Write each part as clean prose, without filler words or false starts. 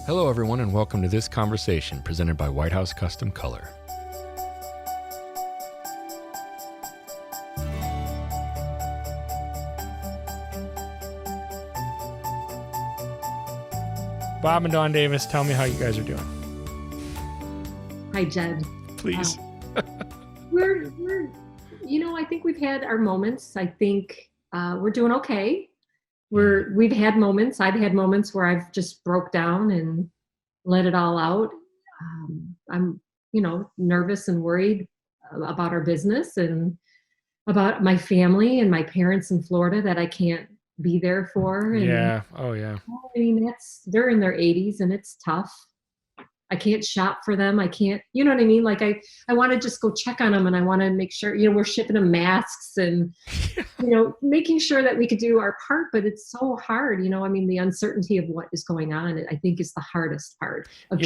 Hello, everyone, and welcome to this conversation presented by White House Custom Color. Bob and Dawn Davis, tell me how you guys are doing. Hi, Jed. Please. We're I think we've had our moments. I think we're doing okay. We've had moments. I've had moments where I've just broke down and let it all out. I'm, nervous and worried about our business and about my family and my parents in Florida that I can't be there for. And, Yeah. Oh, yeah. I mean, they're in their 80s and it's tough. I can't shop for them. I can't, you know what I mean? Like I want to just go check on them and I want to make sure, we're shipping them masks and, making sure that we could do our part, but it's so hard. The uncertainty of what is going on, I think is the hardest part of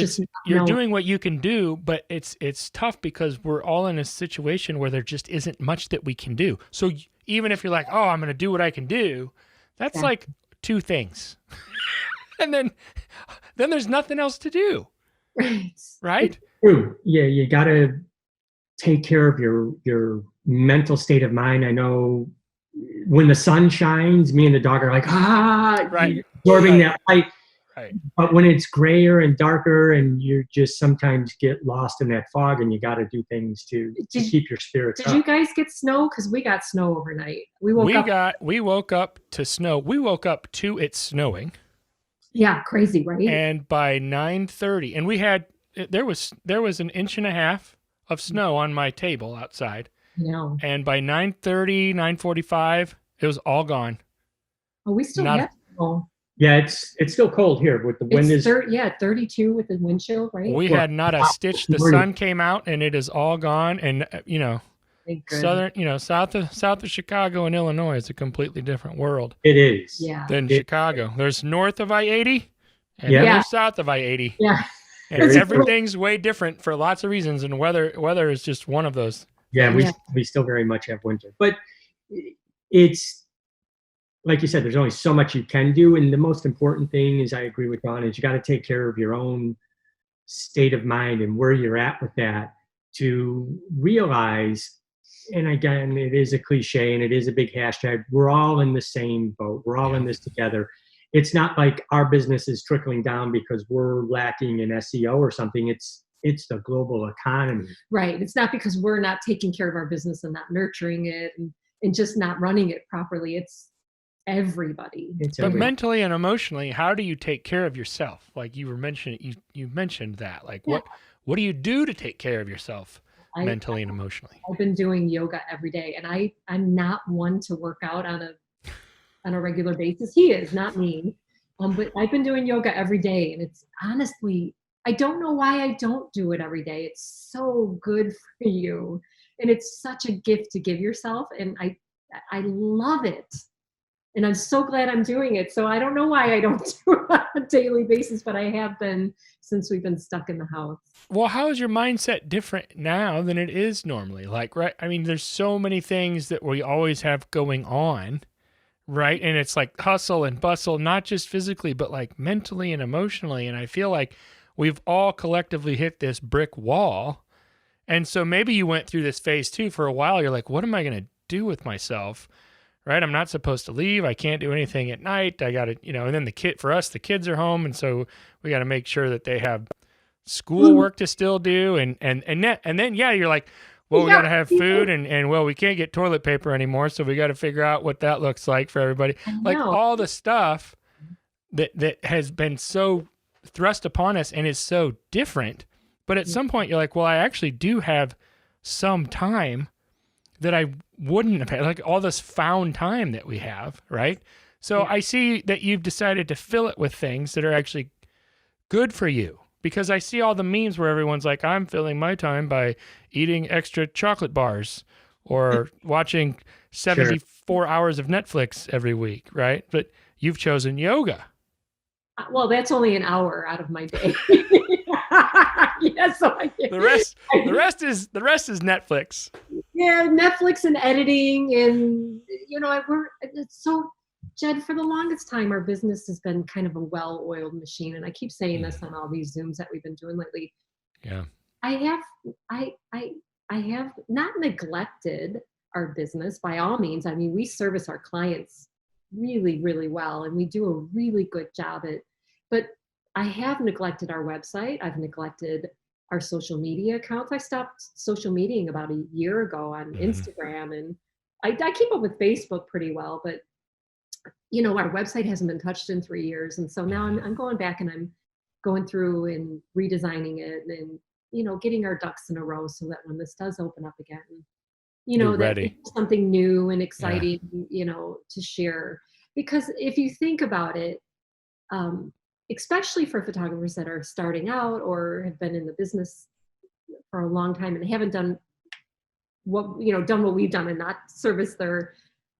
you're doing what you can do, but it's tough because we're all in a situation where there just isn't much that we can do. So even if you're like, oh, I'm going to do what I can do, that's like two things. And then there's nothing else to do. Right? True. Yeah, you got to take care of your mental state of mind. I know when the sun shines, me and the dog are like, right, absorbing that light. Right. But when it's grayer and darker and you just sometimes get lost in that fog and you got to do things to keep your spirits up. Did you guys get snow? Because we got snow overnight. We woke up to snow. We woke up to it snowing. Yeah, crazy, right? And by 9:30, and there was an inch and a half of snow on my table outside. No. And by 9:30, 9:45, it was all gone. Oh, we still have snow. Yeah, it's still cold here with the wind. 32 with the wind chill, right? We had not a stitch. The sun came out and it is all gone. And southern, south of Chicago and Illinois is a completely different world. It is. Yeah. Than Chicago. There's north of I-80 and there's south of I-80. Yeah. And everything's way different for lots of reasons, and weather is just one of those. Yeah, we still very much have winter. But it's like you said, there's only so much you can do, and the most important thing is, I agree with Dawn, is you got to take care of your own state of mind and where you're at with that to realize. And again, it is a cliche and it is a big hashtag. We're all in the same boat. We're all in this together. It's not like our business is trickling down because we're lacking in SEO or something. It's the global economy. Right. It's not because we're not taking care of our business and not nurturing it and just not running it properly. It's everybody. But mentally and emotionally, how do you take care of yourself? Like you were mentioning, you mentioned that. Like what do you do to take care of yourself? Mentally and emotionally. I've been doing yoga every day, and I'm not one to work out on a regular basis. He is, not me. But I've been doing yoga every day, and it's honestly, I don't know why I don't do it every day. It's so good for you, and it's such a gift to give yourself, and I love it. And I'm so glad I'm doing it. So I don't know why I don't do it on a daily basis, but I have been since we've been stuck in the house. Well, how is your mindset different now than it is normally? Like, right? I mean, there's so many things that we always have going on, right? And it's like hustle and bustle, not just physically, but like mentally and emotionally. And I feel like we've all collectively hit this brick wall. And so maybe you went through this phase too for a while. You're like, what am I going to do with myself? Right? I'm not supposed to leave. I can't do anything at night. I got to, and then the kids are home. And so we got to make sure that they have schoolwork to still do. And then, you're like, well, we got to have food and we can't get toilet paper anymore. So we got to figure out what that looks like for everybody. Like all the stuff that has been so thrust upon us and is so different. But at some point you're like, well, I actually do have some time that I wouldn't have had, like all this found time that we have, right? So I see that you've decided to fill it with things that are actually good for you, because I see all the memes where everyone's like, I'm filling my time by eating extra chocolate bars or watching 74 hours of Netflix every week, right? But you've chosen yoga. Well, that's only an hour out of my day. The rest is Netflix. Yeah, Netflix and editing, and it's so Jed, for the longest time, our business has been kind of a well-oiled machine, and I keep saying this on all these Zooms that we've been doing lately. Yeah. I have not neglected our business by all means. I mean, we service our clients really, really well, and we do a really good job at. But I have neglected our website. I've neglected our social media accounts. I stopped social mediaing about a year ago on Instagram, and I keep up with Facebook pretty well, but our website hasn't been touched in 3 years. And so now I'm going back and I'm going through and redesigning it and, getting our ducks in a row so that when this does open up again, that it's something new and exciting, to share. Because if you think about it, especially for photographers that are starting out or have been in the business for a long time and haven't done what we've done and not serviced their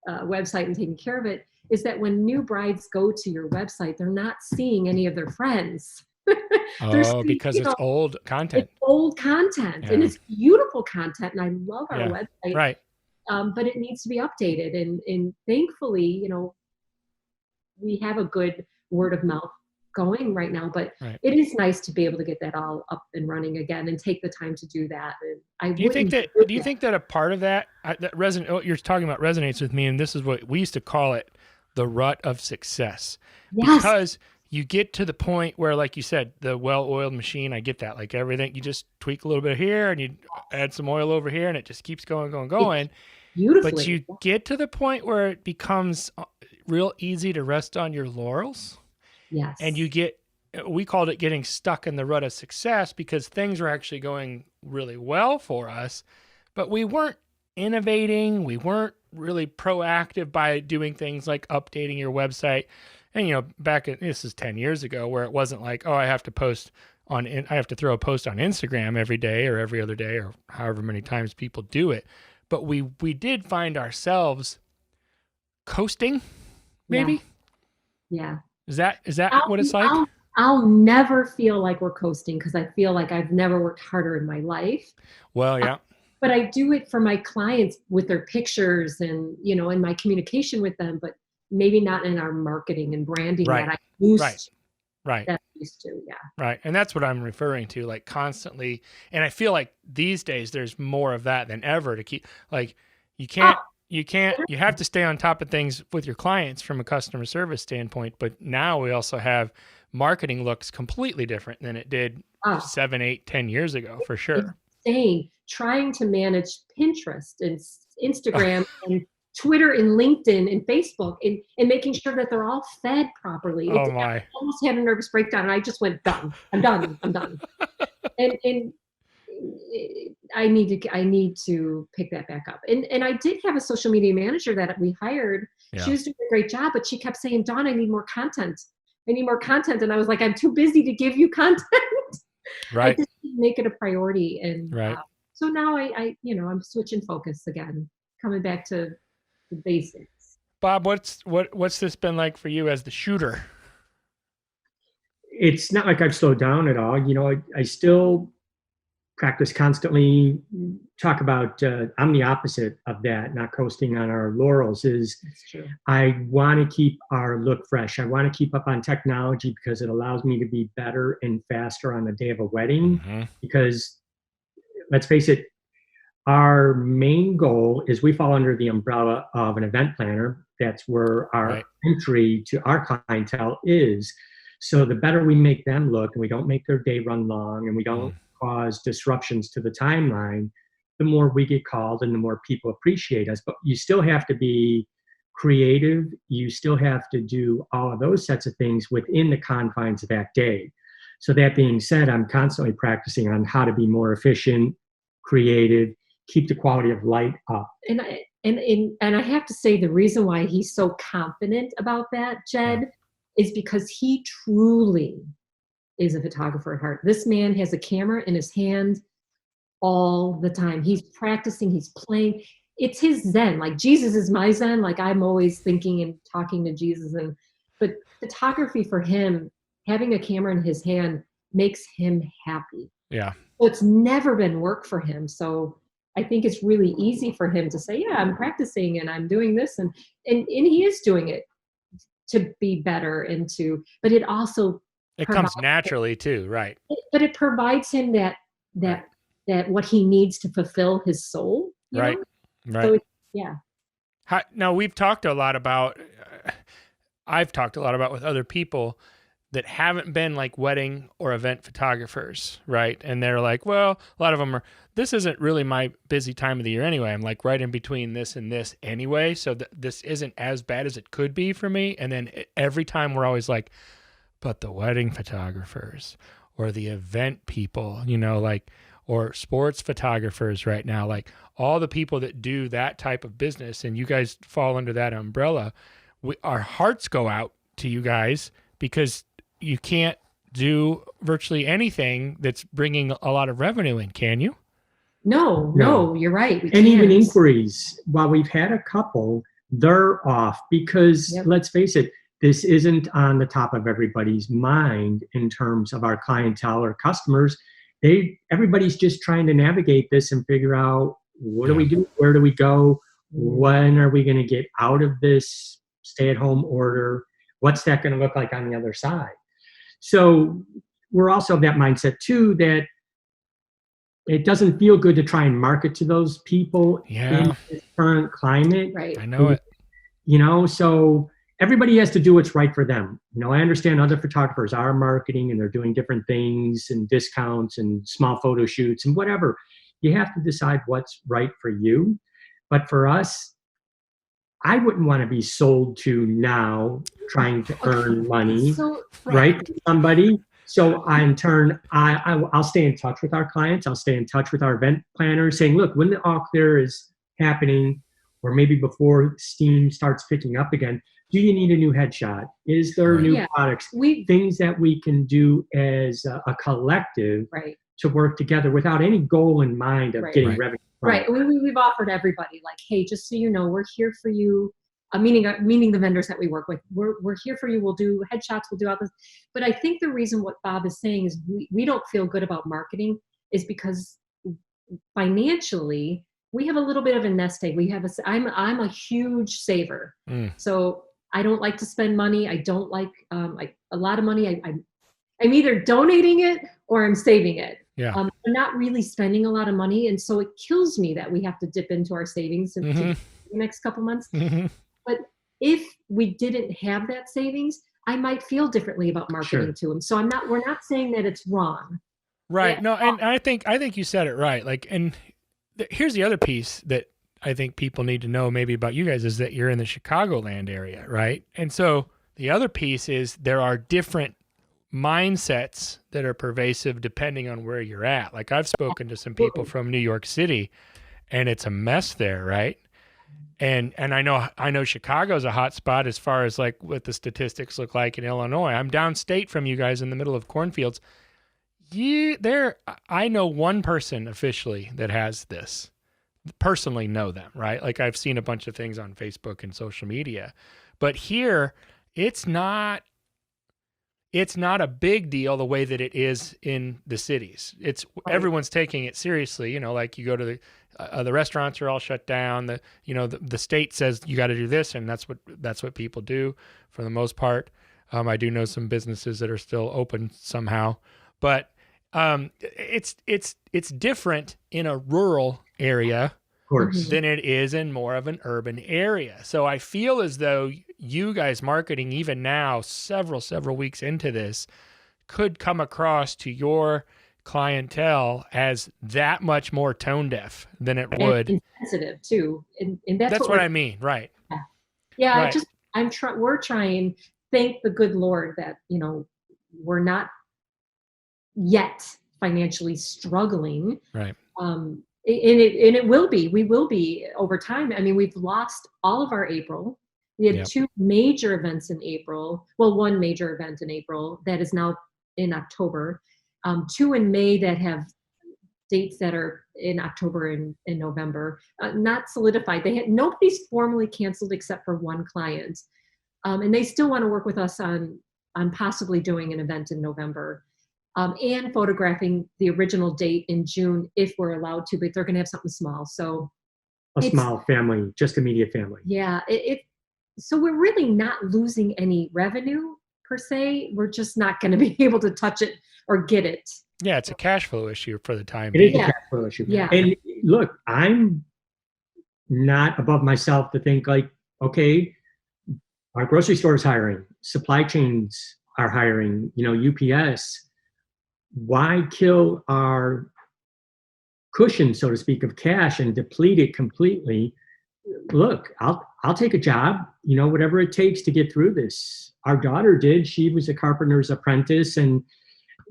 website and taken care of it, is that when new brides go to your website, they're not seeing any of their friends. Because it's old content. It's old content, and it's beautiful content, and I love our website. Right. But it needs to be updated, and thankfully, we have a good word of mouth going right now. But it is nice to be able to get that all up and running again and take the time to do that. And do you think that a part of that what you're talking about resonates with me? And this is what we used to call it, the rut of success. Yes. Because you get to the point where, like you said, the well-oiled machine, I get that. Like everything, you just tweak a little bit here and you add some oil over here and it just keeps going. Beautifully. But you get to the point where it becomes real easy to rest on your laurels. Yes. And we called it getting stuck in the rut of success because things were actually going really well for us, but we weren't innovating. We weren't really proactive by doing things like updating your website. And, this is 10 years ago where it wasn't like, I have to throw a post on Instagram every day or every other day or however many times people do it. But we did find ourselves coasting, maybe. Yeah. Is that what it's like? I'll never feel like we're coasting because I feel like I've never worked harder in my life. Well, yeah. But I do it for my clients with their pictures and, in my communication with them, but maybe not in our marketing and branding that I used to. Yeah. Right. And that's what I'm referring to, like constantly. And I feel like these days there's more of that than ever to keep, like, you have to stay on top of things with your clients from a customer service standpoint. But now we also have marketing looks completely different than it did 7, 8, 10 years ago, for sure. Insane. Trying to manage Pinterest and Instagram and Twitter and LinkedIn and Facebook and making sure that they're all fed properly. I almost had a nervous breakdown and I just went, done. I'm done. and I need to pick that back up. And I did have a social media manager that we hired. Yeah. She was doing a great job, but she kept saying, Dawn, I need more content. And I was like, I'm too busy to give you content. Right. I just make it a priority. And right. So now I'm switching focus again, coming back to the basics. Bob, what's this been like for you as the shooter? It's not like I've slowed down at all. I still practice constantly. Talk about I'm the opposite of that, not coasting on our laurels. That's true. I want to keep our look fresh. I want to keep up on technology because it allows me to be better and faster on the day of a wedding. Mm-hmm. Because let's face it, our main goal is we fall under the umbrella of an event planner. That's where our entry to our clientele is. So the better we make them look and we don't make their day run long and we don't cause disruptions to the timeline, the more we get called and the more people appreciate us. But you still have to be creative. You still have to do all of those sets of things within the confines of that day. So that being said, I'm constantly practicing on how to be more efficient, creative, keep the quality of light up. And I have to say the reason why he's so confident about that, Jed, is because he truly is a photographer at heart. This man has a camera in his hand all the time. He's practicing, he's playing. It's his Zen. Like Jesus is my Zen. Like I'm always thinking and talking to Jesus. But photography for him, having a camera in his hand makes him happy. Yeah. So it's never been work for him. So I think it's really easy for him to say, yeah, I'm practicing and I'm doing this. And he is doing it. to be better and to, but it also It provides, comes naturally too, right? but it provides him that what he needs to fulfill his soul, you Right. know? Right. So yeah. Now we've talked a lot about, I've talked a lot about with other people that haven't been like wedding or event photographers, right? And they're like, well, a lot of them are, this isn't really my busy time of the year anyway. I'm like right in between this and this anyway. So this isn't as bad as it could be for me. And then every time we're always like, but the wedding photographers or the event people, you know, like, or sports photographers right now, like all the people that do that type of business, and you guys fall under that umbrella, our hearts go out to you guys because you can't do virtually anything that's bringing a lot of revenue in, can you? No, you're right. We And even can't. inquiries, while we've had a couple, they're off because Yep. let's face it, this isn't on the top of everybody's mind in terms of our clientele or customers. Everybody's just trying to navigate this and figure out, what do we do? Where do we go? When are we going to get out of this stay-at-home order? What's that going to look like on the other side? So we're also of that mindset too, that it doesn't feel good to try and market to those people in this current climate. Right. I know it. You know, so everybody has to do what's right for them. You know, I understand other photographers are marketing and they're doing different things and discounts and small photo shoots and whatever. You have to decide what's right for you. But for us, I wouldn't want to be sold to now trying to earn money, So right, to somebody. So in turn, I'll stay in touch with our clients. I'll stay in touch with our event planners saying, look, when the all clear is happening, or maybe before steam starts picking up again, do you need a new headshot? Is there new products? Things that we can do as a collective to work together without any goal in mind of getting revenue. Right. We've offered everybody, like, hey, just so you know, we're here for you. Meaning the vendors that we work with. We're here for you. We'll do headshots. We'll do all this. But I think the reason what Bob is saying is we don't feel good about marketing is because financially we have a little bit of a nest egg. I'm a huge saver. So I don't like to spend money. I don't like a lot of money. I'm either donating it or I'm saving it. Yeah. I'm not really spending a lot of money. And so it kills me that we have to dip into our savings in the next couple months. But if we didn't have that savings, I might feel differently about marketing to them. So we're not saying that it's wrong. Right. No, and I think you said it right. Like, and here's the other piece that I think people need to know maybe about you guys is that you're in the Chicagoland area, right? And so the other piece is there are different mindsets that are pervasive depending on where you're at. Like I've spoken to some people from New York City and it's a mess there, right? And I know Chicago's a hot spot as far as like what the statistics look like in Illinois. I'm downstate from you guys in the middle of cornfields. I know one person officially that has this. Personally know them, right? Like I've seen a bunch of things on Facebook and social media. But here, it's not a big deal the way that it is in the cities. Everyone's taking it seriously. You know, like you go to the restaurants are all shut down. The state says you got to do this, and that's what people do for the most part. I do know some businesses that are still open somehow, but it's different in a rural area, of course, than it is in more of an urban area. So I feel as though you guys marketing even now, several weeks into this, could come across to your clientele as that much more tone deaf than it would. And insensitive too. And that's what I mean. Right. Yeah. Right. We're trying, thank the good Lord that, we're not yet financially struggling. Right. And it will be, we will be over time. I mean, we've lost all of our April. We had two major events in April. Well, one major event in April that is now in October. Two in May that have dates that are in October and November, not solidified. Nobody's formally canceled except for one client. And they still want to work with us on possibly doing an event in November. And photographing the original date in June if we're allowed to, but they're going to have something small. So a small family, just immediate family. Yeah, so we're really not losing any revenue per se. We're just not going to be able to touch it or get it. Yeah, it's a cash flow issue for the time It is being. a cash flow issue. Yeah. And look, I'm not above myself to think like, okay, our grocery store is hiring, supply chains are hiring, UPS. Why kill our cushion, so to speak, of cash and deplete it completely? Look, I'll take a job, whatever it takes to get through this. Our daughter did. She was a carpenter's apprentice, and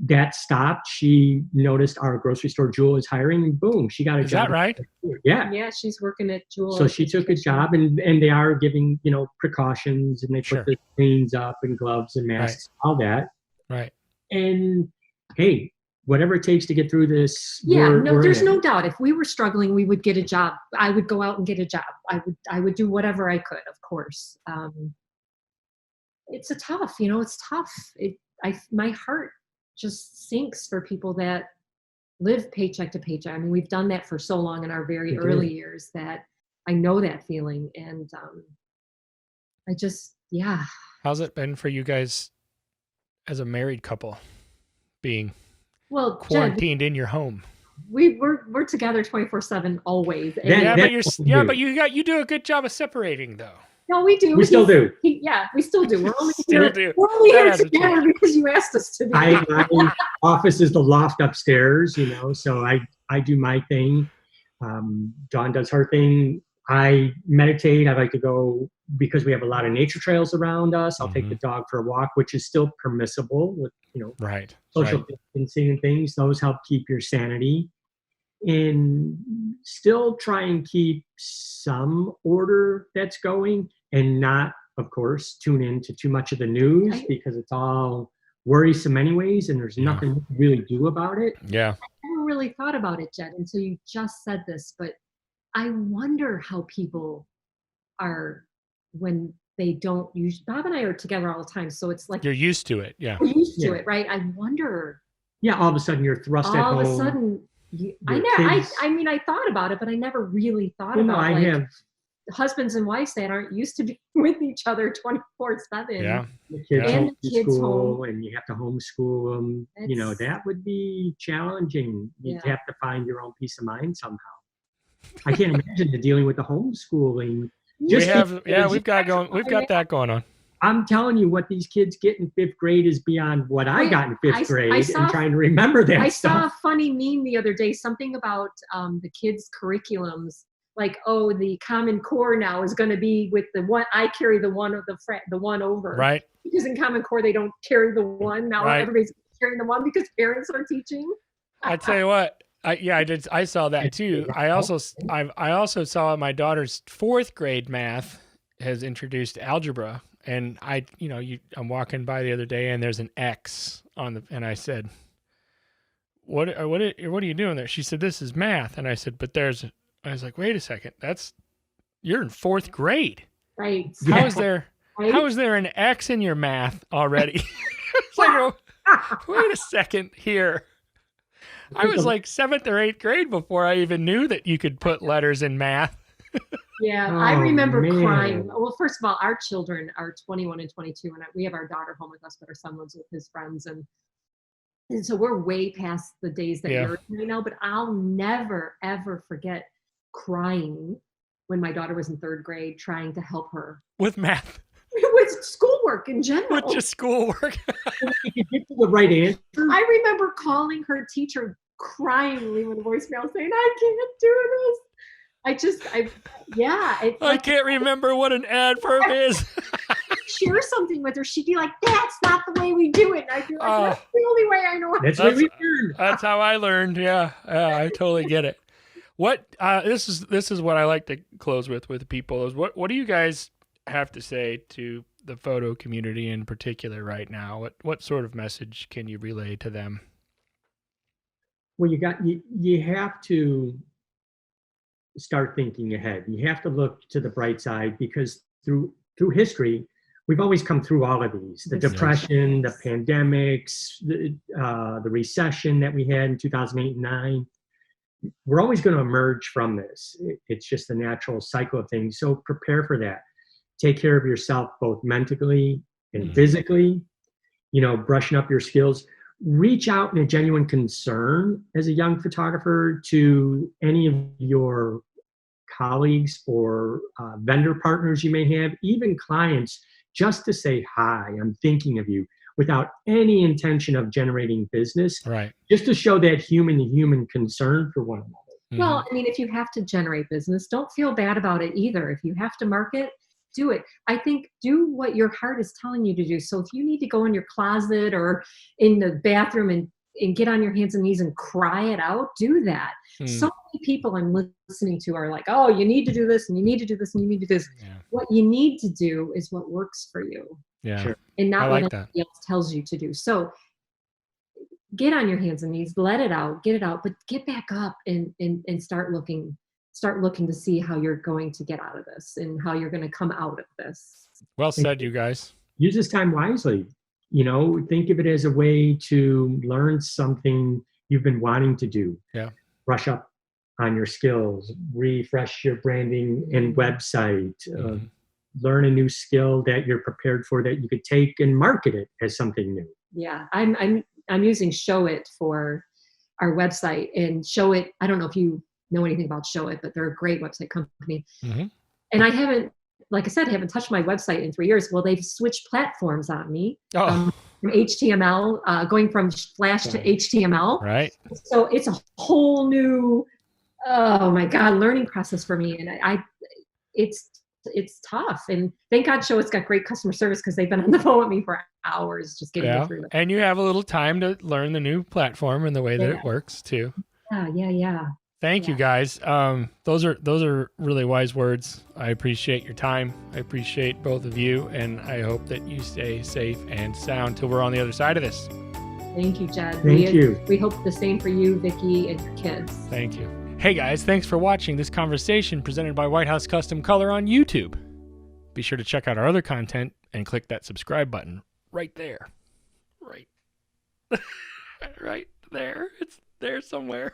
that stopped. She noticed our grocery store, Jewel, is hiring. Boom, she got a job. Is that right? Yeah. Yeah, she's working at Jewel. So she took a job, and they are giving precautions, and they Sure. put the screens up and gloves and masks, all that. Right. And hey, whatever it takes to get through this. Yeah, we're there's in it. no doubt. If we were struggling, we would get a job. I would go out and get a job. I would do whatever I could, of course. It's tough. It's tough. My heart just sinks for people that live paycheck to paycheck. I mean, we've done that for so long in our very We do. early years that I know that feeling. And yeah. How's it been for you guys as a married couple being Well, Jen, quarantined in your home? we're together 24/7 always. And Yeah, But you do a good job of separating though. no, we do. We still do. Yeah, we still do. We're only Still here, do. We're only That here hasn't together because you asked us to be. My office is the loft upstairs, so I do my thing. Dawn does her thing. I meditate. I like to go, because we have a lot of nature trails around us. I'll take the dog for a walk, which is still permissible with, Right. social Right. distancing and things. Those help keep your sanity, and still try and keep some order that's going, and not, of course, tune into too much of the news, because it's all worrisome anyways, and there's nothing to really do about it. Yeah. I never really thought about it, Jed, until you just said this, but I wonder how people are when they don't use. Bob and I are together all the time, so it's like You're used to it. Yeah. we're used to Yeah. it, right? I wonder. Yeah, all of a sudden you're thrust at All home. of a sudden, I mean, I thought about it, but I never really thought Well, no, about I like have husbands and wives that aren't used to being with each other 24/7. Yeah. the kids And home the from kids school, home. and you have to homeschool them. It's- That would be challenging. You'd Yeah. have to find your own peace of mind somehow. I can't imagine the dealing with the homeschooling. Just we've got that going on. I'm telling you, what these kids get in 5th grade is beyond what I Wait, got in 5th I grade, saw- and trying to remember that I stuff. saw a funny meme the other day, something about the kids' curriculums, like, oh, the Common Core now is going to be with the one. I carry the one of the one over, Right. Because in Common Core they don't carry the one now. Right. Everybody's carrying the one because parents are teaching. I tell you what, I saw that too. I also saw my daughter's 4th grade math has introduced algebra, and I'm walking by the other day and there's an X and I said, what are you doing there? She said, this is math. And I said, I was like, wait a second, you're in 4th grade. Right. Yeah. How is there an X in your math already? It's like, oh, wait a second here. I was like 7th or 8th grade before I even knew that you could put letters in math. Yeah, Oh, I remember man. crying. Well, first of all, our children are 21 and 22, and we have our daughter home with us, but our son lives with his friends, and so we're way past the days that Yeah. you're right now. But I'll never ever forget crying when my daughter was in 3rd grade, trying to help her With math, with schoolwork in general. with just schoolwork. You could get to the right answer. I remember calling her teacher, crying, leaving a voicemail saying, "I can't do this." It's I can't remember what an adverb is. share something with her. She'd be like, "That's not the way we do it." And I'd be like, Oh. "That's the only way I know how to That's do what it." we learned. That's how I learned. Yeah, I totally get it. What this is what I like to close with people is what do you guys have to say to the photo community in particular right now? What sort of message can you relay to them? Well, you have to start thinking ahead. You have to look to the bright side, because through history, we've always come through all of these: the Yes. depression, the pandemics, the recession that we had in 2008 and 9. We're always going to emerge from this. It's just the natural cycle of things. So prepare for that. take care of yourself both mentally and Mhm. physically, brushing up your skills. Reach out in a genuine concern as a young photographer to any of your colleagues or vendor partners you may have, even clients, just to say, hi, I'm thinking of you, without any intention of generating business, Right. just to show that human to human concern for one another. Well, Mhm. I mean, if you have to generate business, don't feel bad about it either. If you have to market, do it. I think do what your heart is telling you to do. So if you need to go in your closet or in the bathroom and get on your hands and knees and cry it out, do that. So Mm. many people I'm listening to are like, oh, you need to do this and you need to do this and you need to do this. Yeah. What you need to do is what works for you Yeah. Sure. and I not what like that. anybody else tells you to do. So get on your hands and knees, let it out, get it out, but get back up and start looking to see how you're going to get out of this and how you're going to come out of this. Well said, you guys. Use this time wisely. Think of it as a way to learn something you've been wanting to do. Yeah. Brush up on your skills, refresh your branding and website, Mhm. learn a new skill that you're prepared for that you could take and market it as something new. Yeah, I'm using Show It for our website, and Show It, I don't know if you know anything about Show It, but they're a great website company. Mhm. And I haven't, like I said, haven't touched my website in 3 years. Well, they've switched platforms on me. Oh, From HTML, going from Flash to HTML. right. So it's a whole new, oh my God, learning process for me. And it's tough. And thank God Show It's got great customer service because they've been on the phone with me for hours just getting Yeah. me through it. And you have a little time to learn the new platform and the way that Yeah. it works too. Yeah. Thank you guys. Those are really wise words. I appreciate your time. I appreciate both of you, and I hope that you stay safe and sound till we're on the other side of this. Thank you, Jed. Thank you. We hope the same for you, Vicki, and your kids. Thank you. Hey guys, thanks for watching this conversation presented by White House Custom Color on YouTube. Be sure to check out our other content and click that subscribe button right there. Right. Right there. It's there somewhere.